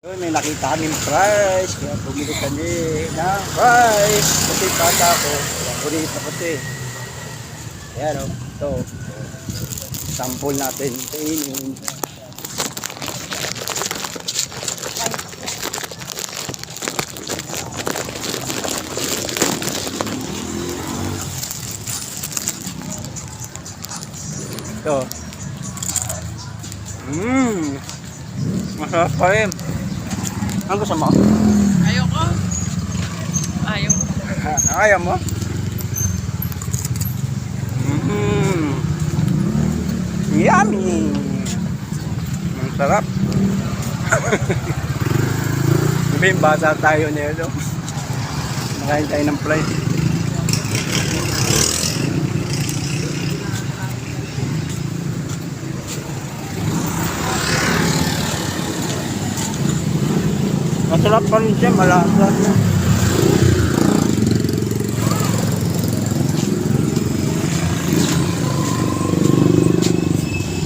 Yun, may nakita kaming price, kaya bumili kami ng price. Kasi bata ko, paborito ko ito eh. Ayan o, ito. Sample natin. Kainin. Ito. Masarap pa rin. Ang gusto mo? Ayoko. Ayaw. Ayaw mo? Yummy! Ang sarap. Sabihin, basa tayo nito. Nakain tayo ng fly. Masarap pa rin siya, malasa.